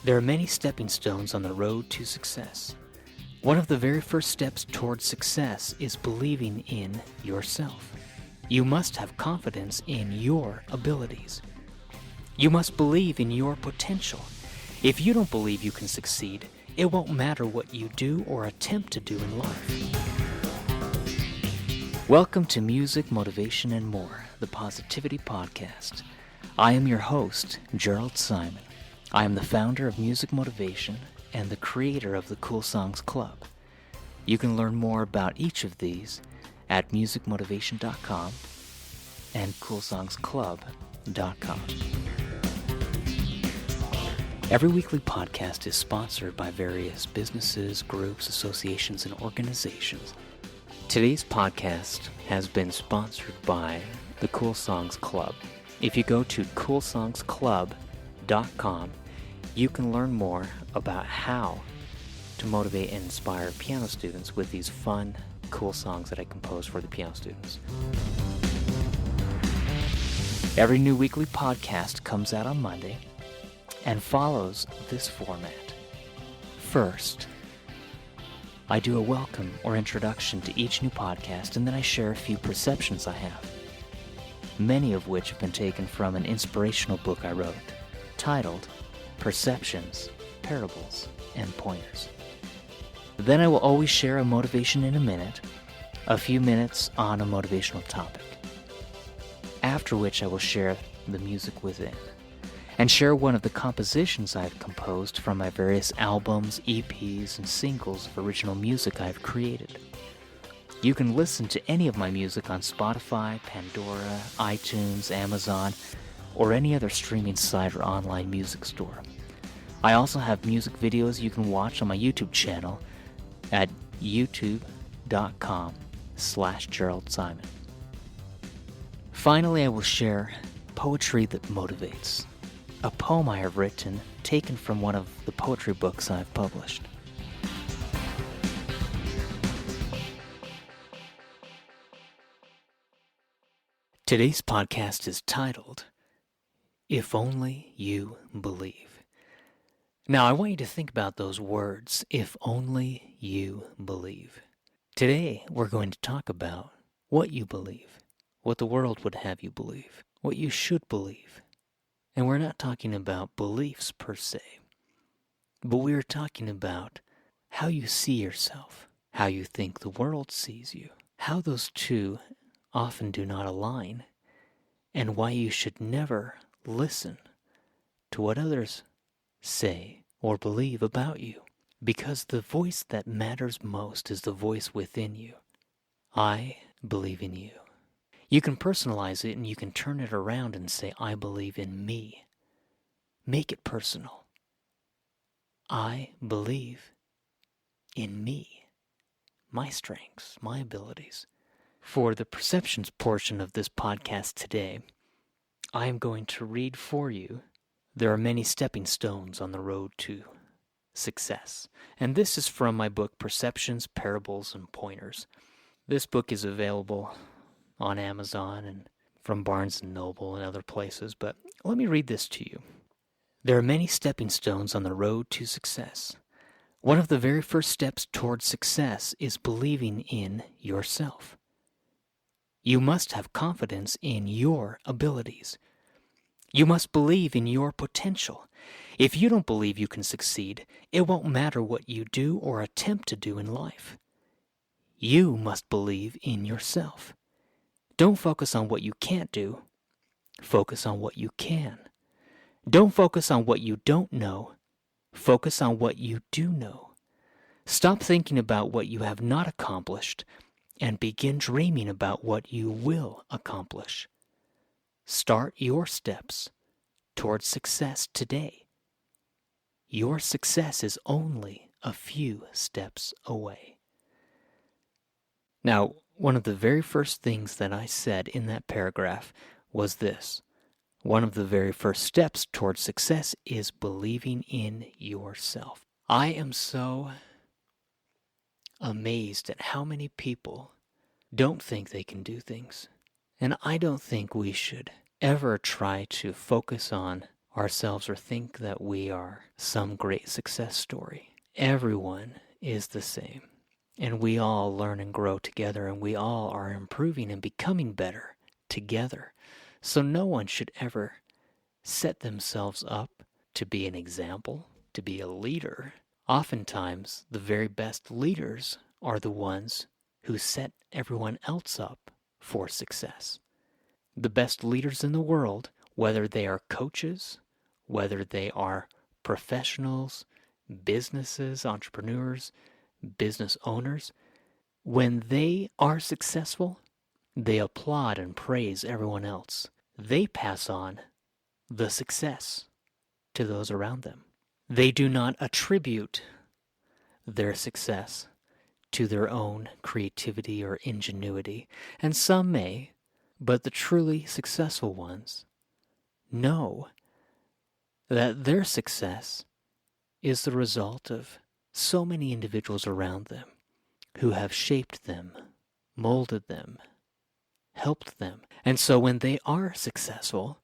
There are many stepping stones on the road to success. One of the very first steps towards success is believing in yourself. You must have confidence in your abilities. You must believe in your potential. If you don't believe you can succeed, it won't matter what you do or attempt to do in life. Welcome to Music, Motivation, and More, the Positivity Podcast. I am your host, Jerald Simon. I am the founder of Music Motivation and the creator of the Cool Songs Club. You can learn more about each of these at musicmotivation.com and coolsongsclub.com. Every weekly podcast is sponsored by various businesses, groups, associations, and organizations. Today's podcast has been sponsored by the Cool Songs Club. If you go to coolsongsclub.com, you can learn more about how to motivate and inspire piano students with these fun, cool songs that I compose for the piano students. Every new weekly podcast comes out on Monday and follows this format. First, I do a welcome or introduction to each new podcast, and then I share a few perceptions I have, many of which have been taken from an inspirational book I wrote, titled Perceptions, Parables, and Pointers. Then I will always share a motivation in a minute, a few minutes on a motivational topic, after which I will share the music within, and share one of the compositions I've composed from my various albums, EPs, and singles of original music I've created. You can listen to any of my music on Spotify, Pandora, iTunes, Amazon, or any other streaming site or online music store. I also have music videos you can watch on my YouTube channel at youtube.com/Jerald Simon. Finally, I will share Poetry That Motivates, a poem I have written taken from one of the poetry books I've published. Today's podcast is titled, If Only You Believe. Now, I want you to think about those words, if only you believe. Today, we're going to talk about what you believe, what the world would have you believe, what you should believe. And we're not talking about beliefs per se, but we're talking about how you see yourself, how you think the world sees you, how those two often do not align, and why you should never listen to what others say or believe about you, because the voice that matters most is the voice within you. I believe in you. You can personalize it and you can turn it around and say, I believe in me. Make it personal. I believe in me, my strengths, my abilities. For the perceptions portion of this podcast today, I am going to read for you, There are many stepping stones on the road to success. And this is from my book, Perceptions, Parables, and Pointers. This book is available on Amazon and from Barnes & Noble and other places, but let me read this to you. There are many stepping stones on the road to success. One of the very first steps towards success is believing in yourself. You must have confidence in your abilities. You must believe in your potential. If you don't believe you can succeed, it won't matter what you do or attempt to do in life. You must believe in yourself. Don't focus on what you can't do. Focus on what you can. Don't focus on what you don't know. Focus on what you do know. Stop thinking about what you have not accomplished and begin dreaming about what you will accomplish. Start your steps towards success today. Your success is only a few steps away. Now, one of the very first things that I said in that paragraph was this. One of the very first steps towards success is believing in yourself. I am so amazed at how many people don't think they can do things. And I don't think we should ever try to focus on ourselves or think that we are some great success story. Everyone is the same, and we all learn and grow together, and we all are improving and becoming better together. So no one should ever set themselves up to be an example, to be a leader. Oftentimes, the very best leaders are the ones who set everyone else up for success. The best leaders in the world, whether they are coaches, whether they are professionals, businesses, entrepreneurs, business owners, when they are successful, they applaud and praise everyone else. They pass on the success to those around them. They do not attribute their success to their own creativity or ingenuity, and some may, but the truly successful ones know that their success is the result of so many individuals around them who have shaped them, molded them, helped them. And so when they are successful,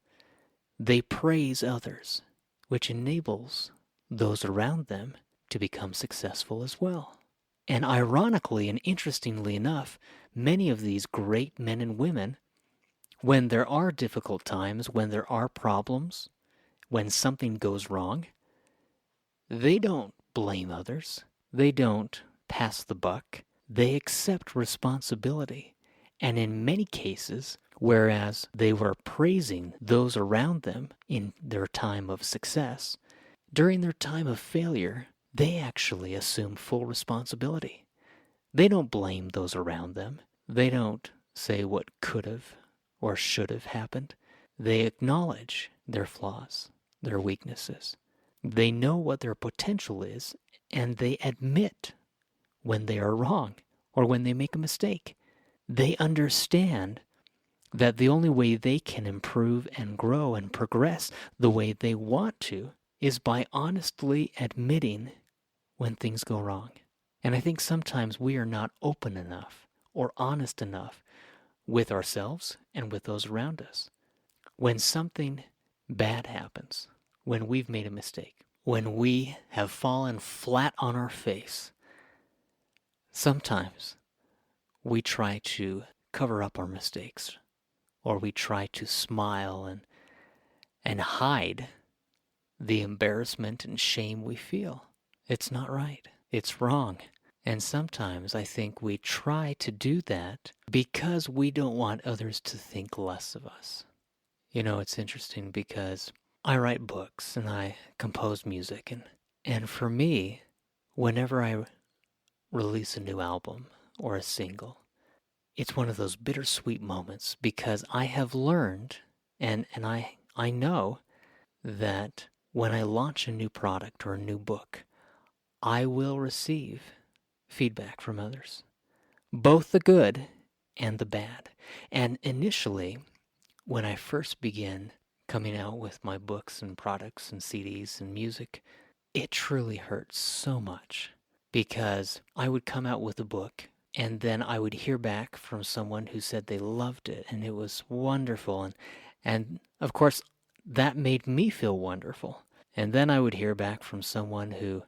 they praise others, which enables those around them to become successful as well. And ironically and interestingly enough, many of these great men and women, when there are difficult times, when there are problems, when something goes wrong, they don't blame others. They don't pass the buck. They accept responsibility. And in many cases, whereas they were praising those around them in their time of success, during their time of failure, they actually assume full responsibility. They don't blame those around them. They don't say what could have or should have happened. They acknowledge their flaws, their weaknesses. They know what their potential is, and they admit when they are wrong or when they make a mistake. They understand that the only way they can improve and grow and progress the way they want to is by honestly admitting when things go wrong. And I think sometimes we are not open enough or honest enough with ourselves and with those around us. When something bad happens, when we've made a mistake, when we have fallen flat on our face, sometimes we try to cover up our mistakes, or we try to smile and hide the embarrassment and shame we feel. It's not right. It's wrong. And sometimes I think we try to do that because we don't want others to think less of us. You know, it's interesting because I write books and I compose music. And for me, whenever I release a new album or a single, it's one of those bittersweet moments because I have learned and I know that when I launch a new product or a new book, I will receive feedback from others, both the good and the bad. And initially, when I first began coming out with my books and products and CDs and music, it truly hurt so much because I would come out with a book and then I would hear back from someone who said they loved it and it was wonderful. And of course, that made me feel wonderful. And then I would hear back from someone who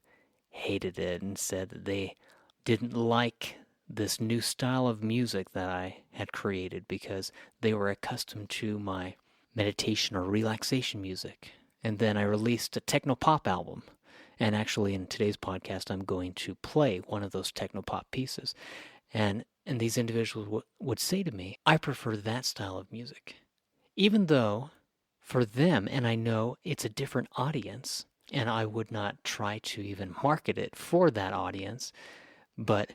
hated it and said that they didn't like this new style of music that I had created because they were accustomed to my meditation or relaxation music. And then I released a techno pop album. And actually in today's podcast, I'm going to play one of those techno pop pieces. And these individuals would say to me, I prefer that style of music. Even though for them, and I know it's a different audience, and I would not try to even market it for that audience, but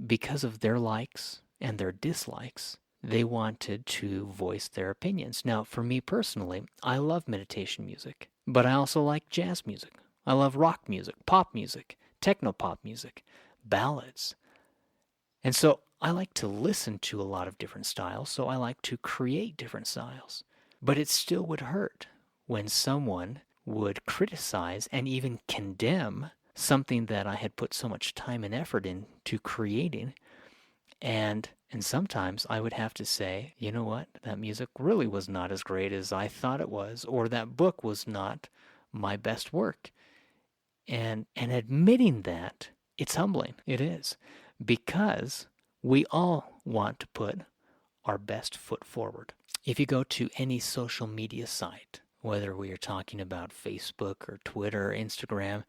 because of their likes and their dislikes, they wanted to voice their opinions. Now, for me personally, I love meditation music, but I also like jazz music. I love rock music, pop music, techno-pop music, ballads. And so I like to listen to a lot of different styles, so I like to create different styles. But it still would hurt when someone would criticize and even condemn something that I had put so much time and effort into creating, and And sometimes I would have to say, you know what, that music really was not as great as I thought it was, or that book was not my best work. And admitting that, it's humbling. It is. Because we all want to put our best foot forward. If you go to any social media site, whether we are talking about Facebook or Twitter or Instagram,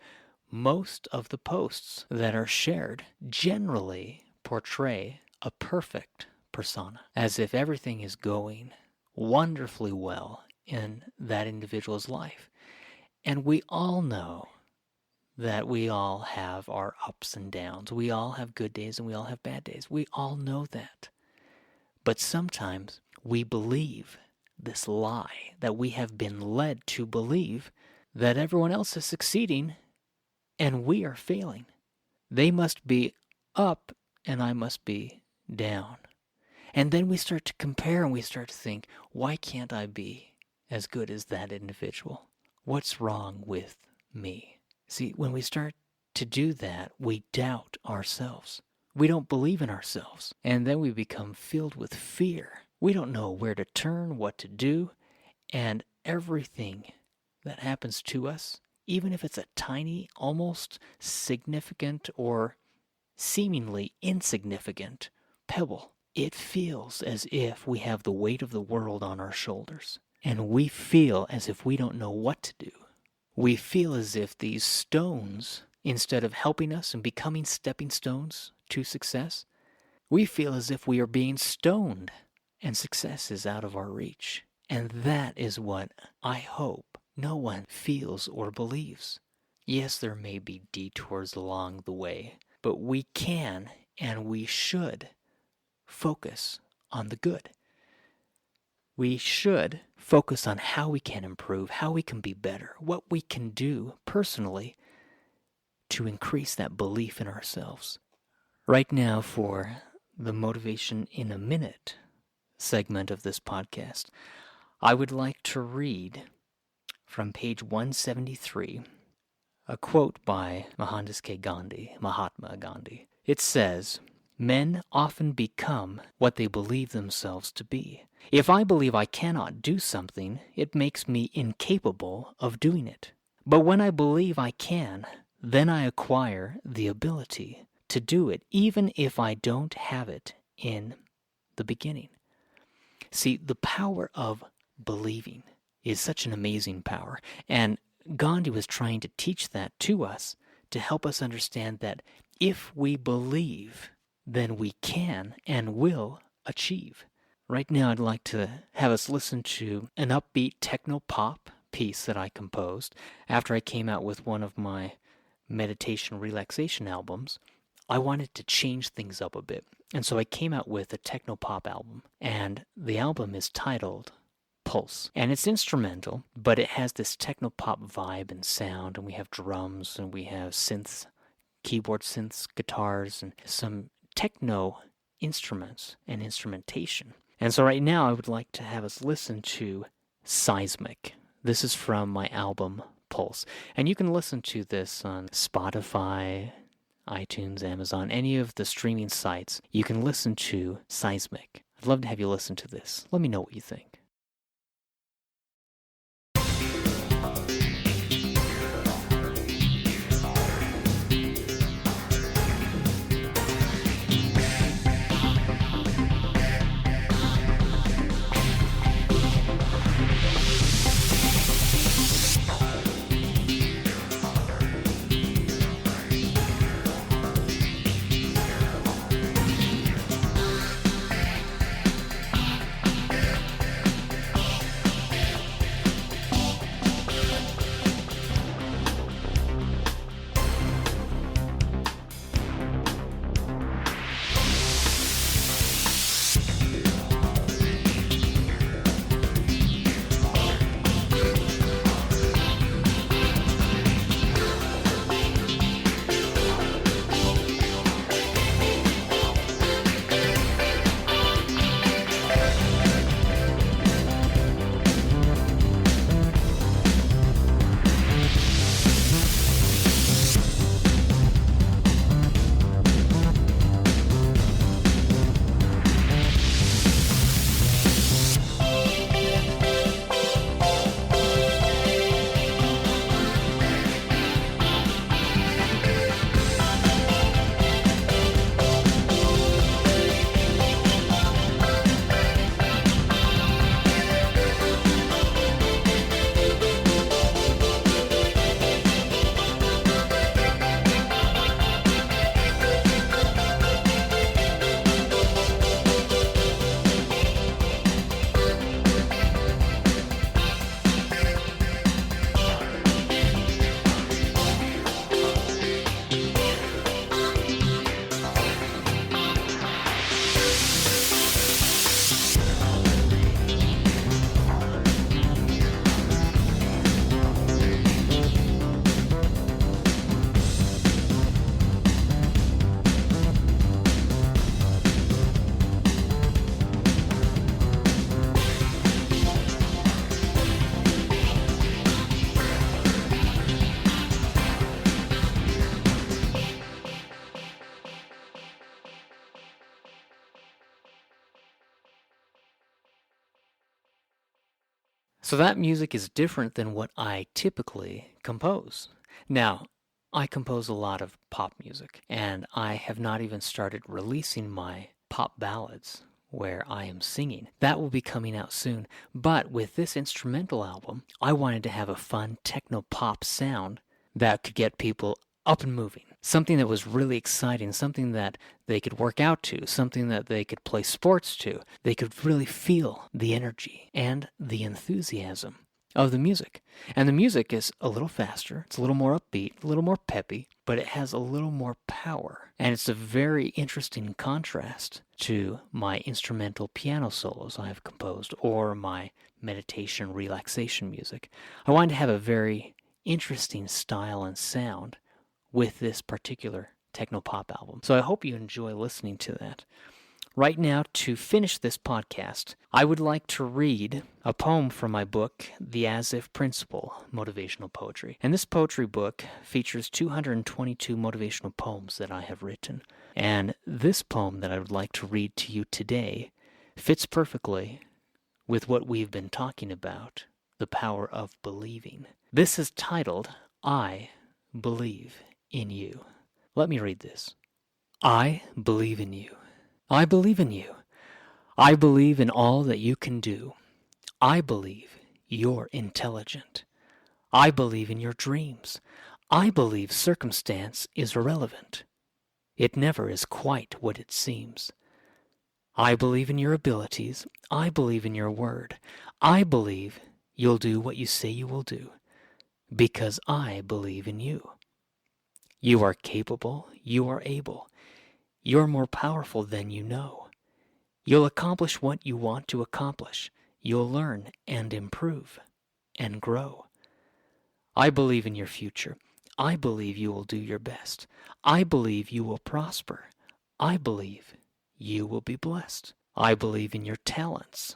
most of the posts that are shared generally portray a perfect persona, as if everything is going wonderfully well in that individual's life. And we all know that we all have our ups and downs. We all have good days and we all have bad days. We all know that. But sometimes we believe this lie that we have been led to believe, that everyone else is succeeding and we are failing. They must be up and I must be down. And then we start to compare and we start to think, why can't I be as good as that individual? What's wrong with me? See, when we start to do that, we doubt ourselves. We don't believe in ourselves. And then we become filled with fear. We don't know where to turn, what to do, and everything that happens to us, even if it's a tiny, almost significant or seemingly insignificant pebble, it feels as if we have the weight of the world on our shoulders. And we feel as if we don't know what to do. We feel as if these stones, instead of helping us and becoming stepping stones to success, we feel as if we are being stoned and success is out of our reach. And that is what I hope no one feels or believes. Yes, there may be detours along the way, but we can and we should focus on the good. We should focus on how we can improve, how we can be better, what we can do personally to increase that belief in ourselves. Right now, for the Motivation in a Minute segment of this podcast, I would like to read from page 173 a quote by Mahatma Gandhi. It says, "Men often become what they believe themselves to be. If I believe I cannot do something, it makes me incapable of doing it. But when I believe I can, then I acquire the ability to do it, even if I don't have it in the beginning." See, the power of believing is such an amazing power. And Gandhi was trying to teach that to us to help us understand that if we believe, then we can and will achieve. Right now, I'd like to have us listen to an upbeat techno-pop piece that I composed after I came out with one of my meditation relaxation albums. I wanted to change things up a bit, and so I came out with a techno-pop album, and the album is titled Pulse. And it's instrumental, but it has this techno-pop vibe and sound, and we have drums, and we have synths, keyboard synths, guitars, and some techno instruments and instrumentation. And so right now I would like to have us listen to Seismic. This is from my album Pulse. And you can listen to this on Spotify, iTunes, Amazon, any of the streaming sites. You can listen to Seismic. I'd love to have you listen to this. Let me know what you think. So that music is different than what I typically compose. Now, I compose a lot of pop music, and I have not even started releasing my pop ballads where I am singing. That will be coming out soon. But with this instrumental album, I wanted to have a fun techno-pop sound that could get people up and moving. Something that was really exciting, something that they could work out to, something that they could play sports to. They could really feel the energy and the enthusiasm of the music. And the music is a little faster, it's a little more upbeat, a little more peppy, but it has a little more power. And it's a very interesting contrast to my instrumental piano solos I have composed or my meditation relaxation music. I wanted to have a very interesting style and sound with this particular techno-pop album. So I hope you enjoy listening to that. Right now, to finish this podcast, I would like to read a poem from my book, The As If Principle, Motivational Poetry. And this poetry book features 222 motivational poems that I have written. And this poem that I would like to read to you today fits perfectly with what we've been talking about, the power of believing. This is titled, I Believe in You. Let me read this. I believe in you. I believe in you. I believe in all that you can do. I believe you're intelligent. I believe in your dreams. I believe circumstance is irrelevant. It never is quite what it seems. I believe in your abilities. I believe in your word. I believe you'll do what you say you will do, because I believe in you. You are capable. You are able. You're more powerful than you know. You'll accomplish what you want to accomplish. You'll learn and improve and grow. I believe in your future. I believe you will do your best. I believe you will prosper. I believe you will be blessed. I believe in your talents.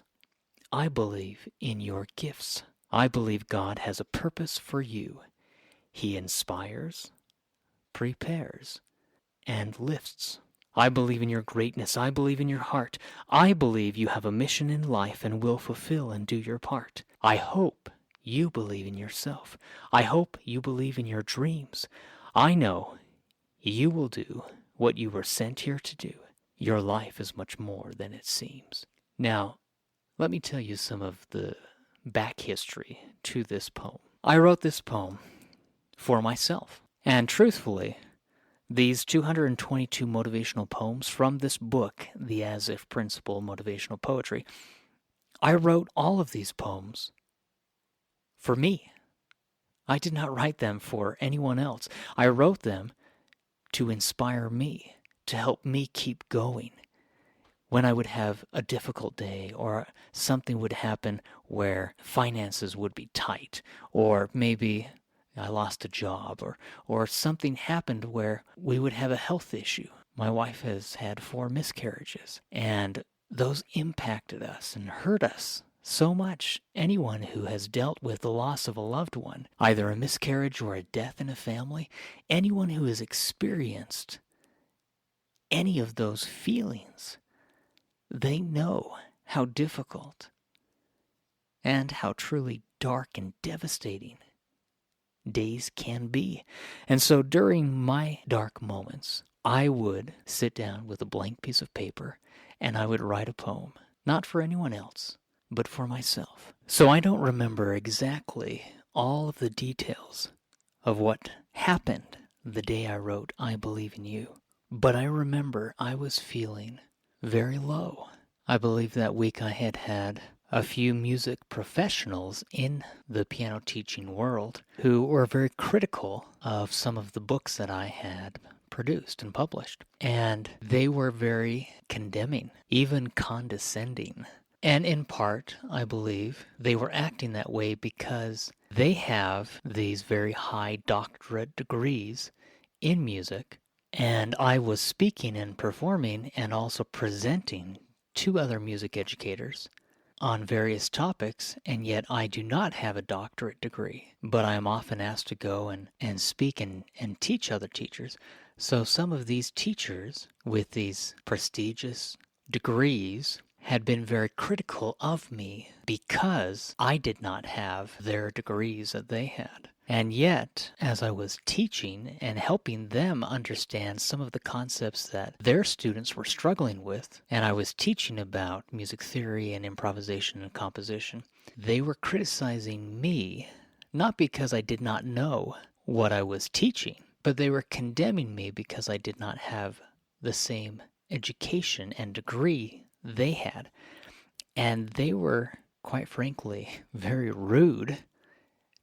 I believe in your gifts. I believe God has a purpose for you. He inspires, prepares, and lifts. I believe in your greatness. I believe in your heart. I believe you have a mission in life and will fulfill and do your part. I hope you believe in yourself. I hope you believe in your dreams. I know you will do what you were sent here to do. Your life is much more than it seems. Now, let me tell you some of the back history to this poem. I wrote this poem for myself. And truthfully, these 222 motivational poems from this book, The As If Principle, Motivational Poetry, I wrote all of these poems for me. I did not write them for anyone else. I wrote them to inspire me, to help me keep going. When I would have a difficult day, or something would happen where finances would be tight, or maybe I lost a job, or something happened where we would have a health issue. My wife has had 4 miscarriages, and those impacted us and hurt us so much. Anyone who has dealt with the loss of a loved one, either a miscarriage or a death in a family, anyone who has experienced any of those feelings, they know how difficult and how truly dark and devastating days can be. And so during my dark moments, I would sit down with a blank piece of paper and I would write a poem, not for anyone else, but for myself. So I don't remember exactly all of the details of what happened the day I wrote I Believe in You, but I remember I was feeling very low. I believe that week I had had a few music professionals in the piano teaching world who were very critical of some of the books that I had produced and published. And they were very condemning, even condescending. And in part, I believe, they were acting that way because they have these very high doctorate degrees in music. And I was speaking and performing and also presenting to other music educators on various topics, and yet I do not have a doctorate degree, but I am often asked to go and speak and teach other teachers. So some of these teachers with these prestigious degrees had been very critical of me because I did not have their degrees that they had. And yet, as I was teaching and helping them understand some of the concepts that their students were struggling with, and I was teaching about music theory and improvisation and composition, they were criticizing me, not because I did not know what I was teaching, but they were condemning me because I did not have the same education and degree they had. And they were, quite frankly, very rude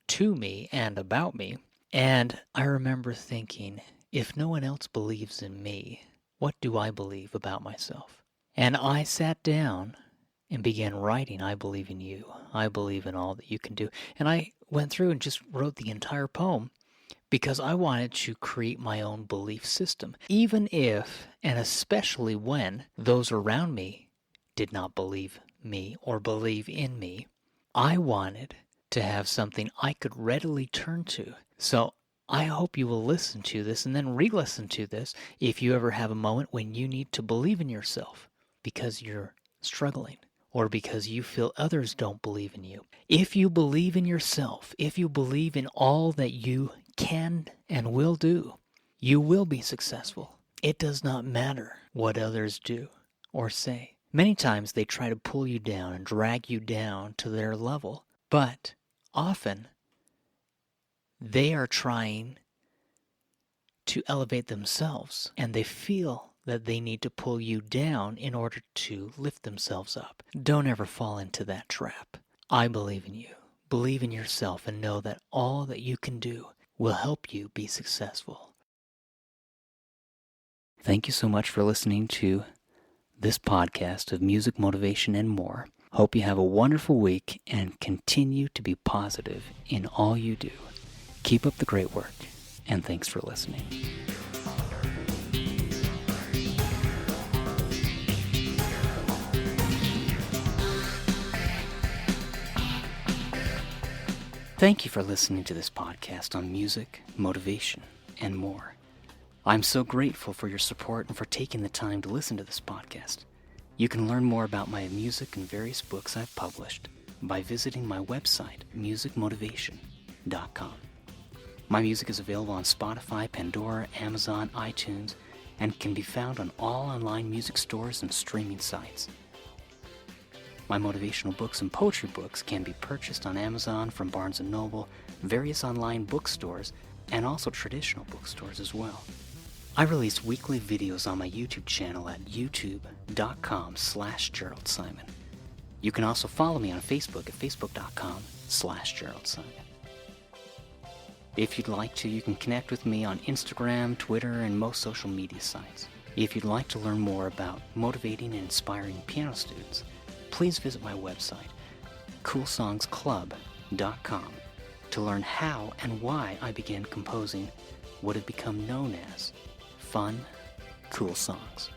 to me and about me. And I remember thinking, if no one else believes in me, what do I believe about myself? And I sat down and began writing, I believe in you. I believe in all that you can do. And I went through and just wrote the entire poem because I wanted to create my own belief system, even if, and especially when, those around me did not believe me or believe in me. I wanted to have something I could readily turn to. So I hope you will listen to this and then re-listen to this if you ever have a moment when you need to believe in yourself because you're struggling or because you feel others don't believe in you. If you believe in yourself, if you believe in all that you can and will do, you will be successful. It does not matter what others do or say. Many times they try to pull you down and drag you down to their level, but often they are trying to elevate themselves, and they feel that they need to pull you down in order to lift themselves up. Don't ever fall into that trap. I believe in you. Believe in yourself and know that all that you can do will help you be successful. Thank you so much for listening to this podcast of music, motivation, and more. Hope you have a wonderful week and continue to be positive in all you do. Keep up the great work, and thanks for listening. Thank you for listening to this podcast on music, motivation, and more. I'm so grateful for your support and for taking the time to listen to this podcast. You can learn more about my music and various books I've published by visiting my website, musicmotivation.com. My music is available on Spotify, Pandora, Amazon, iTunes, and can be found on all online music stores and streaming sites. My motivational books and poetry books can be purchased on Amazon, from Barnes & Noble, various online bookstores, and also traditional bookstores as well. I release weekly videos on my YouTube channel at youtube.com/Jerald Simon. You can also follow me on Facebook at facebook.com/Jerald Simon. If you'd like to, you can connect with me on Instagram, Twitter, and most social media sites. If you'd like to learn more about motivating and inspiring piano students, please visit my website, coolsongsclub.com, to learn how and why I began composing what have become known as fun, cool songs.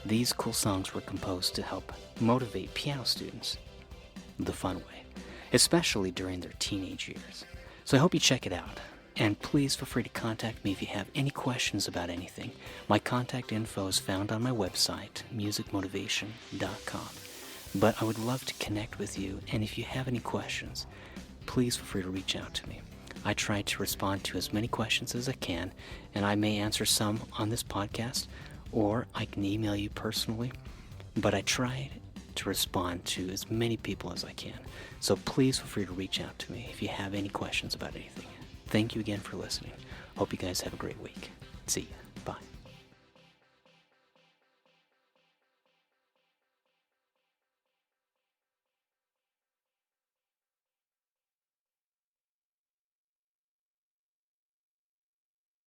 These cool songs were composed to help motivate piano students the fun way, especially during their teenage years. So I hope you check it out. And please feel free to contact me if you have any questions about anything. My contact info is found on my website, musicmotivation.com. But I would love to connect with you, and if you have any questions, please feel free to reach out to me. I try to respond to as many questions as I can, and I may answer some on this podcast, or I can email you personally, but I try to respond to as many people as I can. So please feel free to reach out to me if you have any questions about anything. Thank you again for listening. Hope you guys have a great week. See ya. Bye.